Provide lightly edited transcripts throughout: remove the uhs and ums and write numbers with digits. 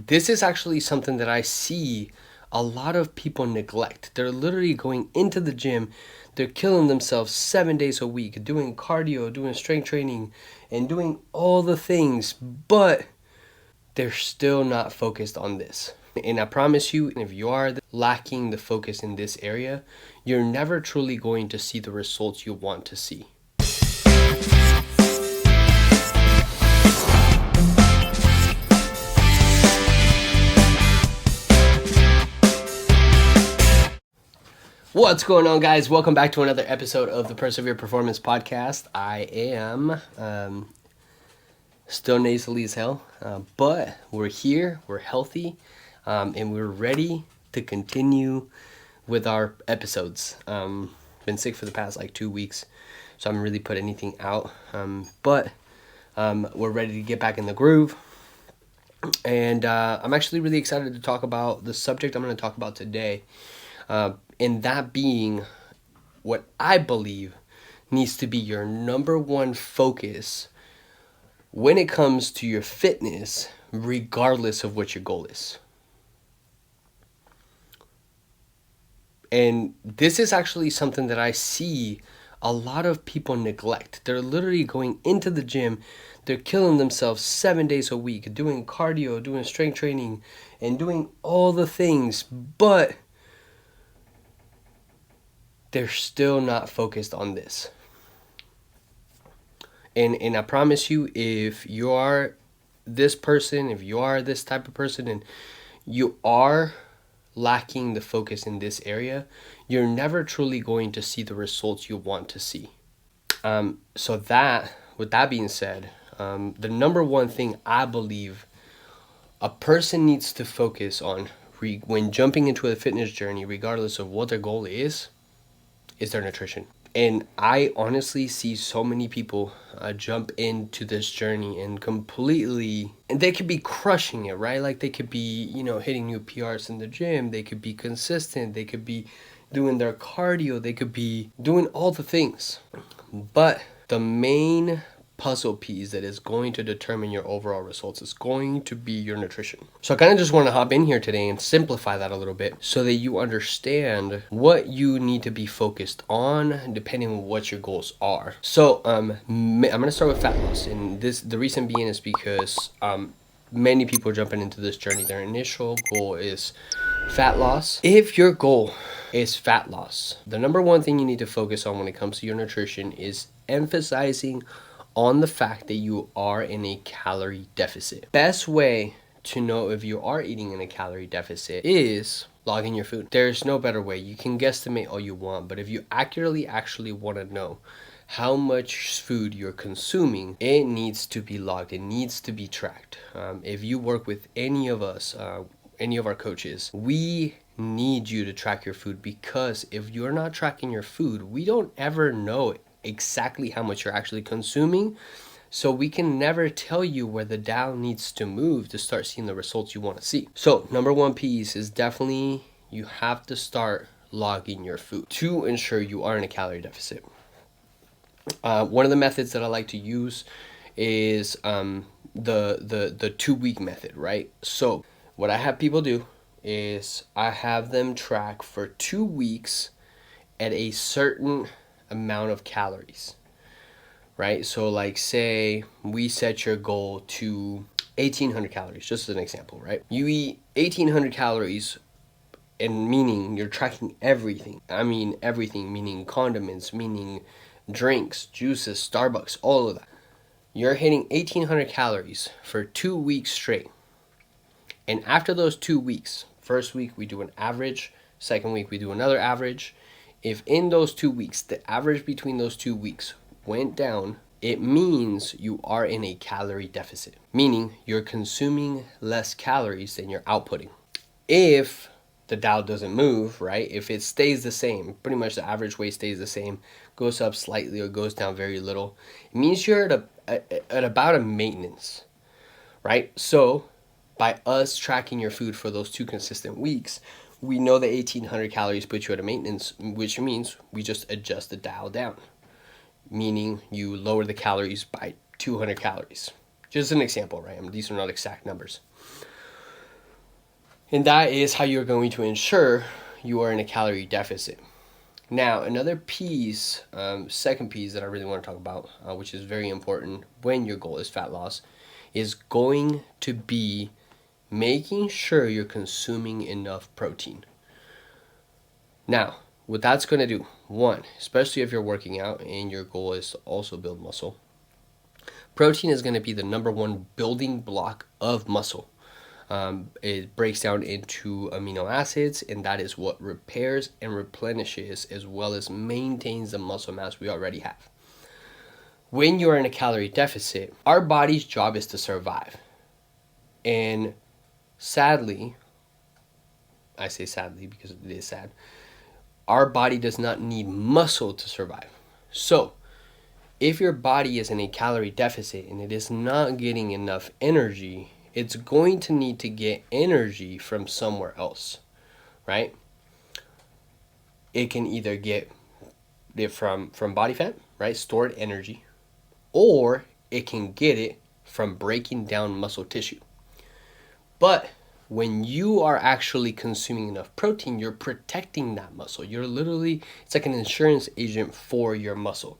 this is actually something that I see a lot of people neglect. They're literally going into the gym, they're killing themselves 7 days a week, doing cardio, doing strength training, and doing all the things, but they're still not focused on this. And I promise you, if you are lacking the focus in this area, you're never truly going to see the results you want to see. What's going on, guys? Welcome back to another episode of the Persevere Performance Podcast. I am still nasally as hell, but we're here, we're healthy, and we're ready to continue with our episodes. Been sick for the past 2 weeks, so I haven't really put anything out, but we're ready to get back in the groove. And I'm actually really excited to talk about the subject I'm going to talk about today. And that being what I believe needs to be your number one focus when it comes to your fitness, regardless of what your goal is. And this is actually something that I see a lot of people neglect. They're literally going into the gym, they're killing themselves 7 days a week, doing cardio, doing strength training, and doing all the things, but they're still not focused on this. And I promise you, if you are this person, if you are this type of person, and you are lacking the focus in this area, you're never truly going to see the results you want to see. So with that being said, the number one thing I believe a person needs to focus on when jumping into a fitness journey, regardless of what their goal is their nutrition. And I honestly see so many people jump into this journey and they could be crushing it, right? Like they could be, hitting new PRs in the gym. They could be consistent. They could be doing their cardio. They could be doing all the things. But the main puzzle piece that is going to determine your overall results is going to be your nutrition. So I kind of just want to hop in here today and simplify that a little bit so that you understand what you need to be focused on depending on what your goals are. So I'm going to start with fat loss, and the reason being is because many people jumping into this journey, their initial goal is fat loss. If your goal is fat loss, the number one thing you need to focus on when it comes to your nutrition is emphasizing on the fact that you are in a calorie deficit. Best way to know if you are eating in a calorie deficit is logging your food. There's no better way. You can guesstimate all you want, but if you accurately actually want to know how much food you're consuming, it needs to be logged. It needs to be tracked. If you work with any of us, any of our coaches, we need you to track your food, because if you're not tracking your food, we don't ever know exactly how much you're actually consuming, so we can never tell you where the dial needs to move to start seeing the results you want to see. So number one piece is definitely you have to start logging your food to ensure you are in a calorie deficit. One of the methods that I like to use is the 2-week method, right? So what I have people do is I have them track for 2 weeks at a certain amount of calories, right? So say we set your goal to 1,800 calories, just as an example, right? You eat 1,800 calories, and meaning you're tracking everything. I mean everything, meaning condiments, meaning drinks, juices, Starbucks, all of that. You're hitting 1,800 calories for 2 weeks straight. And after those 2 weeks, first week we do an average, second week we do another average. If in those 2 weeks, the average between those 2 weeks went down, it means you are in a calorie deficit, meaning you're consuming less calories than you're outputting. If the dial doesn't move, right? If it stays the same, pretty much the average weight stays the same, goes up slightly or goes down very little, it means you're at about a maintenance, right? So by us tracking your food for those 2 consistent weeks, we know that 1,800 calories puts you at a maintenance, which means we just adjust the dial down, meaning you lower the calories by 200 calories. Just an example, right? These are not exact numbers. And that is how you're going to ensure you are in a calorie deficit. Now, another piece, second piece that I really want to talk about, which is very important when your goal is fat loss, is going to be making sure you're consuming enough protein. Now, what that's going to do, one, especially if you're working out and your goal is to also build muscle, protein is going to be the number one building block of muscle. It breaks down into amino acids, and that is what repairs and replenishes as well as maintains the muscle mass we already have. When you're in a calorie deficit, our body's job is to survive. And sadly, I say sadly because it is sad, our body does not need muscle to survive. So, if your body is in a calorie deficit and it is not getting enough energy, it's going to need to get energy from somewhere else, right? It can either get it from body fat, right? Stored energy, or it can get it from breaking down muscle tissue. But when you are actually consuming enough protein, you're protecting that muscle. You're literally, it's like an insurance agent for your muscle.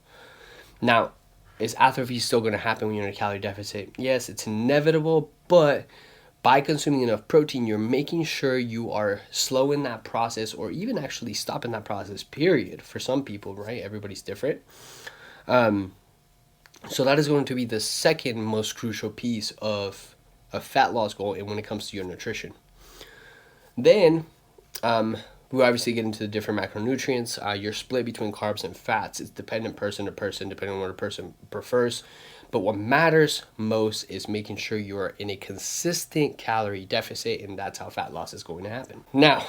Now, is atrophy still going to happen when you're in a calorie deficit? Yes, it's inevitable, but by consuming enough protein, you're making sure you are slowing that process or even actually stopping that process, period, for some people, right? Everybody's different. So that is going to be the second most crucial piece of a fat loss goal and when it comes to your nutrition. Then, we obviously get into the different macronutrients. Your split between carbs and fats is dependent person to person, depending on what a person prefers. But what matters most is making sure you are in a consistent calorie deficit, and that's how fat loss is going to happen. Now,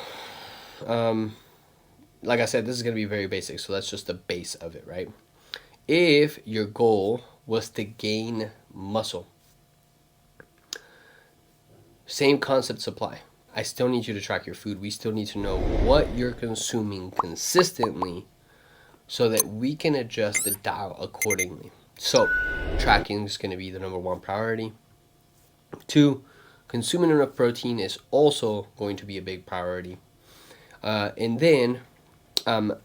like I said, this is going to be very basic, so that's just the base of it, right? If your goal was to gain muscle, same concept apply. I still need you to track your food. We still need to know what you're consuming consistently so that we can adjust the dial accordingly. So, tracking is going to be the number one priority. 2, consuming enough protein is also going to be a big priority. And then,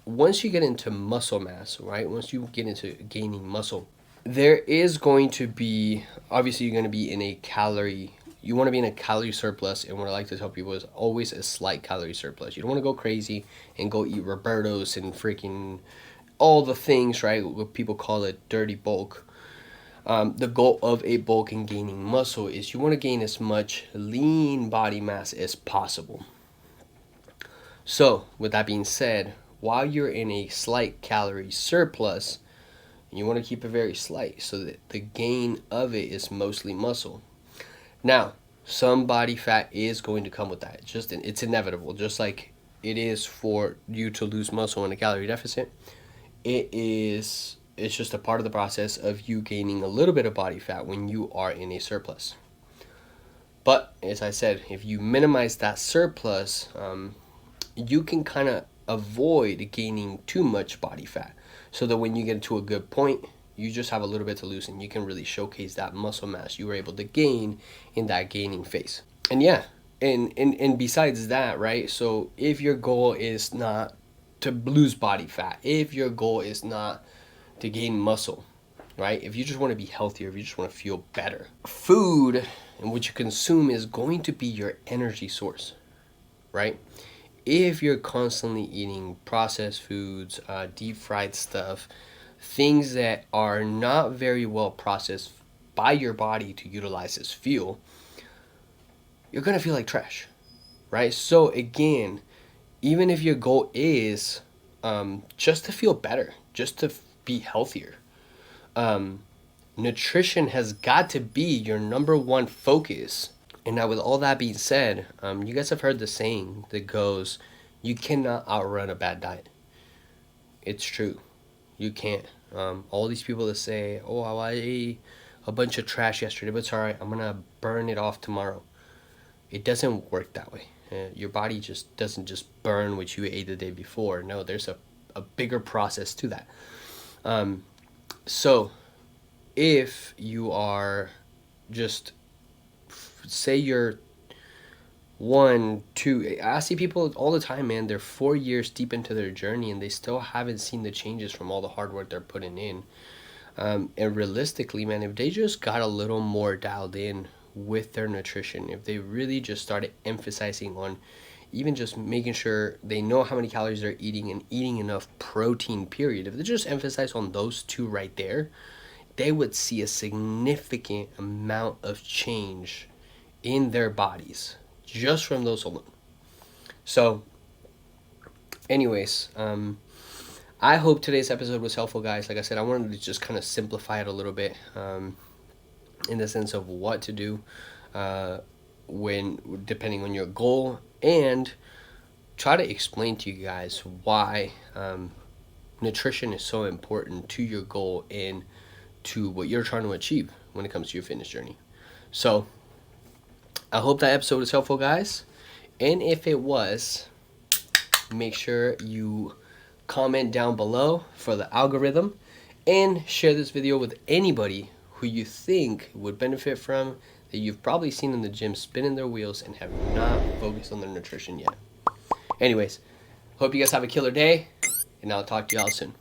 once you get into muscle mass, right? Once you get into gaining muscle, there is going to be, obviously, you're going to be in a calorie. You want to be in a calorie surplus, and what I like to tell people is always a slight calorie surplus. You don't want to go crazy and go eat Roberto's and freaking all the things, right? What people call it dirty bulk. The goal of a bulk and gaining muscle is you want to gain as much lean body mass as possible. So, with that being said, while you're in a slight calorie surplus, you want to keep it very slight so that the gain of it is mostly muscle. Now, some body fat is going to come with that. It's inevitable. Just like it is for you to lose muscle in a calorie deficit, it's just a part of the process of you gaining a little bit of body fat when you are in a surplus. But as I said, if you minimize that surplus, you can kind of avoid gaining too much body fat, so that when you get to a good point, you just have a little bit to lose and you can really showcase that muscle mass you were able to gain in that gaining phase. And yeah, and besides that, right? So if your goal is not to lose body fat, if your goal is not to gain muscle, right? If you just want to be healthier, if you just want to feel better, food and what you consume is going to be your energy source, right? If you're constantly eating processed foods, deep fried stuff, things that are not very well processed by your body to utilize as fuel, you're going to feel like trash, right? So again, even if your goal is just to feel better, just to be healthier, nutrition has got to be your number one focus. And now with all that being said, you guys have heard the saying that goes, you cannot outrun a bad diet. It's true. You can't. All these people that say, oh, I ate a bunch of trash yesterday, but it's alright, I'm going to burn it off tomorrow. It doesn't work that way. Your body just doesn't just burn what you ate the day before. No, there's a bigger process to that. So if you are just, say you're 1, 2. I see people all the time, man. They're 4 years deep into their journey and they still haven't seen the changes from all the hard work they're putting in. And realistically, man, if they just got a little more dialed in with their nutrition, if they really just started emphasizing on even just making sure they know how many calories they're eating and eating enough protein, period. If they just emphasize on those two right there, they would see a significant amount of change in their bodies just from those alone. So, anyways, I hope today's episode was helpful, guys. Like I said, I wanted to just kind of simplify it a little bit in the sense of what to do when depending on your goal, and try to explain to you guys why nutrition is so important to your goal and to what you're trying to achieve when it comes to your fitness journey. So I hope that episode was helpful, guys. And if it was, make sure you comment down below for the algorithm and share this video with anybody who you think would benefit from, that you've probably seen in the gym spinning their wheels and have not focused on their nutrition yet. Anyways, hope you guys have a killer day, and I'll talk to you all soon.